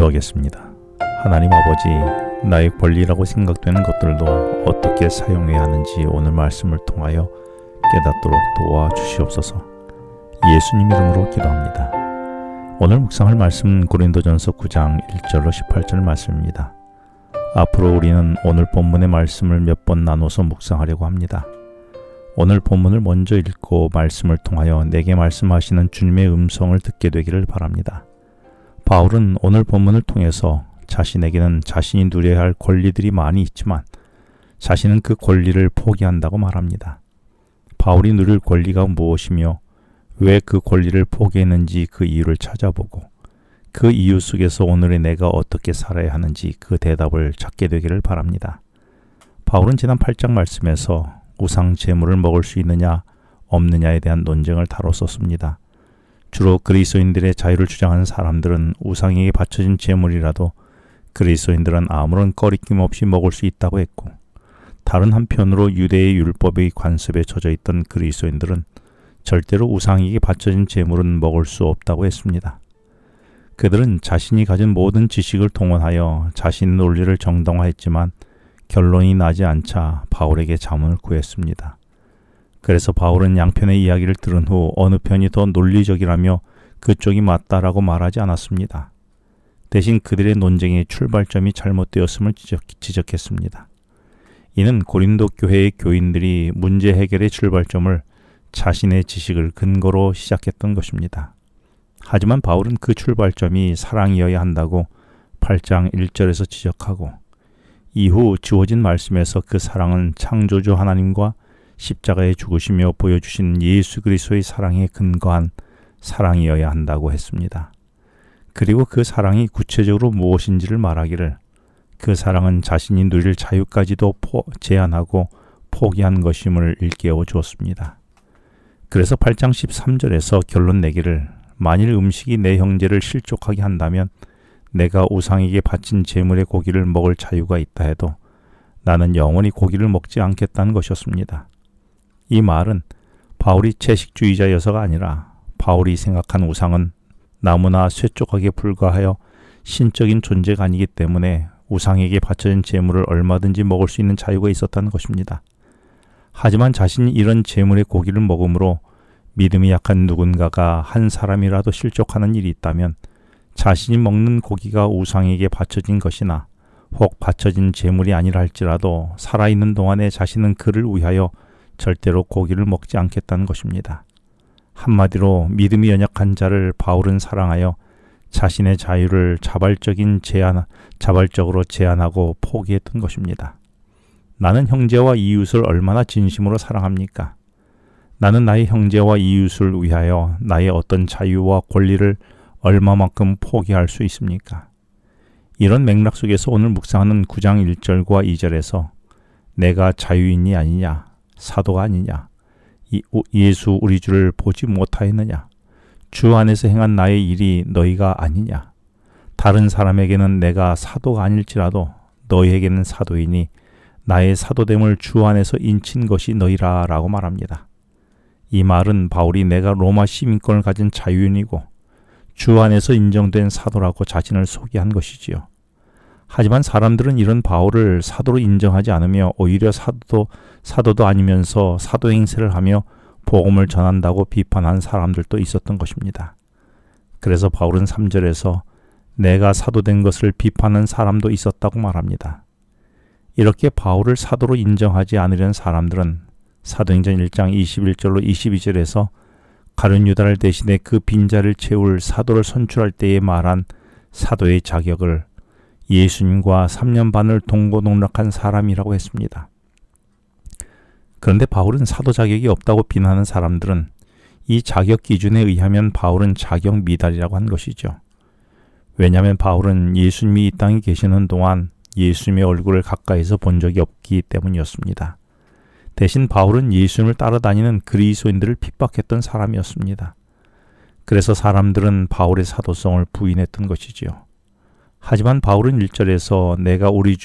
기도하겠습니다. 하나님 아버지, 나의 권리라고 생각되는 것들도 어떻게 사용해야 하는지 오늘 말씀을 통하여 깨닫도록 도와주시옵소서. 예수님 이름으로 기도합니다. 오늘 묵상할 말씀은 고린도전서 9장 1절로 18절 말씀입니다. 앞으로 우리는 오늘 본문의 말씀을 몇 번 나눠서 묵상하려고 합니다. 오늘 본문을 먼저 읽고 말씀을 통하여 내게 말씀하시는 주님의 음성을 듣게 되기를 바랍니다. 바울은 오늘 본문을 통해서 자신에게는 자신이 누려야 할 권리들이 많이 있지만 자신은 그 권리를 포기한다고 말합니다. 바울이 누릴 권리가 무엇이며 왜 그 권리를 포기했는지 그 이유를 찾아보고 그 이유 속에서 오늘의 내가 어떻게 살아야 하는지 그 대답을 찾게 되기를 바랍니다. 바울은 지난 8장 말씀에서 우상 제물을 먹을 수 있느냐 없느냐에 대한 논쟁을 다뤘었습니다. 주로 그리스도인들의 자유를 주장하는 사람들은 우상에게 바쳐진 제물이라도 그리스도인들은 아무런 꺼리낌 없이 먹을 수 있다고 했고, 다른 한편으로 유대의 율법의 관습에 젖어 있던 그리스도인들은 절대로 우상에게 바쳐진 제물은 먹을 수 없다고 했습니다. 그들은 자신이 가진 모든 지식을 동원하여 자신의 논리를 정당화했지만 결론이 나지 않자 바울에게 자문을 구했습니다. 그래서 바울은 양편의 이야기를 들은 후 어느 편이 더 논리적이라며 그쪽이 맞다라고 말하지 않았습니다. 대신 그들의 논쟁의 출발점이 잘못되었음을 지적했습니다. 이는 고린도 교회의 교인들이 문제 해결의 출발점을 자신의 지식을 근거로 시작했던 것입니다. 하지만 바울은 그 출발점이 사랑이어야 한다고 8장 1절에서 지적하고, 이후 주어진 말씀에서 그 사랑은 창조주 하나님과 십자가에 죽으시며 보여주신 예수 그리스도의 사랑에 근거한 사랑이어야 한다고 했습니다. 그리고 그 사랑이 구체적으로 무엇인지를 말하기를 그 사랑은 자신이 누릴 자유까지도 제한하고 포기한 것임을 일깨워 주었습니다. 그래서 8장 13절에서 결론 내기를 만일 음식이 내 형제를 실족하게 한다면 내가 우상에게 바친 제물의 고기를 먹을 자유가 있다 해도 나는 영원히 고기를 먹지 않겠다는 것이었습니다. 이 말은 바울이 채식주의자여서가 아니라 바울이 생각한 우상은 나무나 쇠쪽하게 불과하여 신적인 존재가 아니기 때문에 우상에게 바쳐진 제물을 얼마든지 먹을 수 있는 자유가 있었다는 것입니다. 하지만 자신이 이런 제물의 고기를 먹음으로 믿음이 약한 누군가가 한 사람이라도 실족하는 일이 있다면 자신이 먹는 고기가 우상에게 바쳐진 것이나 혹 바쳐진 제물이 아니라 할지라도 살아있는 동안에 자신은 그를 위하여 절대로 고기를 먹지 않겠다는 것입니다. 한마디로 믿음이 연약한 자를 바울은 사랑하여 자신의 자유를 자발적으로 제한하고 포기했던 것입니다. 나는 형제와 이웃을 얼마나 진심으로 사랑합니까? 나는 나의 형제와 이웃을 위하여 나의 어떤 자유와 권리를 얼마만큼 포기할 수 있습니까? 이런 맥락 속에서 오늘 묵상하는 9장 1절과 2절에서 내가 자유인이 아니냐, 사도가 아니냐, 예수 우리 주를 보지 못하였느냐, 주 안에서 행한 나의 일이 너희가 아니냐, 다른 사람에게는 내가 사도가 아닐지라도 너희에게는 사도이니 나의 사도됨을 주 안에서 인친 것이 너희라 라고 말합니다. 이 말은 바울이 내가 로마 시민권을 가진 자유인이고 주 안에서 인정된 사도라고 자신을 소개한 것이지요. 하지만 사람들은 이런 바울을 사도로 인정하지 않으며 오히려 사도도 아니면서 사도 행세를 하며 복음을 전한다고 비판한 사람들도 있었던 것입니다. 그래서 바울은 3절에서 내가 사도된 것을 비판하는 사람도 있었다고 말합니다. 이렇게 바울을 사도로 인정하지 않으려는 사람들은 사도행전 1장 21절로 22절에서 가룟 유다를 대신해 그 빈자를 채울 사도를 선출할 때에 말한 사도의 자격을 예수님과 3년 반을 동고동락한 사람이라고 했습니다. 그런데 바울은 사도 자격이 없다고 비난하는 사람들은 이 자격 기준에 의하면 바울은 자격 미달이라고 한 것이죠. 왜냐하면 바울은 예수님이 이 땅에 계시는 동안 예수님의 얼굴을 가까이서 본 적이 없기 때문이었습니다. 대신 바울은 예수님을 따라다니는 그리스도인들을 핍박했던 사람이었습니다. 그래서 사람들은 바울의 사도성을 부인했던 것이지요. 하지만 바울은 1절에서 내가 우리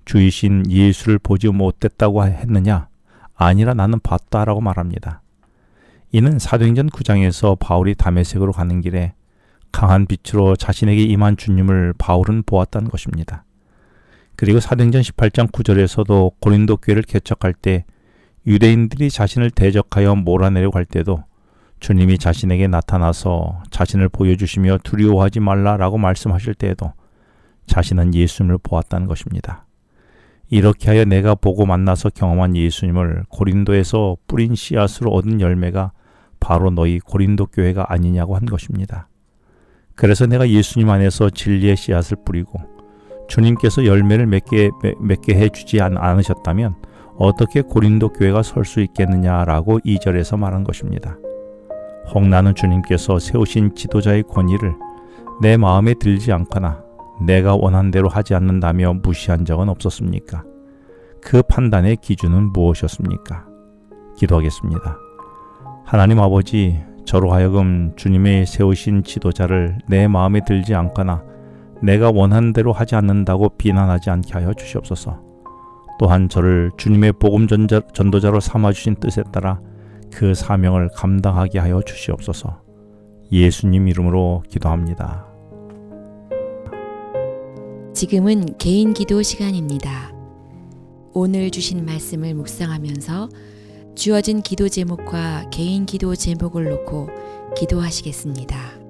주이신 예수를 보지 못했다고 했느냐? 아니라 나는 봤다라고 말합니다. 이는 사도행전 9장에서 바울이 다메섹으로 가는 길에 강한 빛으로 자신에게 임한 주님을 바울은 보았다는 것입니다. 그리고 사도행전 18장 9절에서도 고린도 교회를 개척할 때 유대인들이 자신을 대적하여 몰아내려고 할 때도 주님이 자신에게 나타나서 자신을 보여주시며 두려워하지 말라라고 말씀하실 때에도 자신은 예수님을 보았다는 것입니다. 이렇게 하여 내가 보고 만나서 경험한 예수님을 고린도에서 뿌린 씨앗으로 얻은 열매가 바로 너희 고린도 교회가 아니냐고 한 것입니다. 그래서 내가 예수님 안에서 진리의 씨앗을 뿌리고 주님께서 열매를 맺게 해주지 않으셨다면 어떻게 고린도 교회가 설 수 있겠느냐라고 2절에서 말한 것입니다. 혹 나는 주님께서 세우신 지도자의 권위를 내 마음에 들지 않거나 내가 원한 대로 하지 않는다며 무시한 적은 없었습니까? 그 판단의 기준은 무엇이었습니까? 기도하겠습니다. 하나님 아버지, 저로 하여금 주님의 세우신 지도자를 내 마음에 들지 않거나 내가 원하는 대로 하지 않는다고 비난하지 않게 하여 주시옵소서. 또한 저를 주님의 복음 전도자로 삼아주신 뜻에 따라 그 사명을 감당하게 하여 주시옵소서. 예수님 이름으로 기도합니다. 지금은 개인 기도 시간입니다. 오늘 주신 말씀을 묵상하면서 주어진 기도 제목과 개인 기도 제목을 놓고 기도하시겠습니다.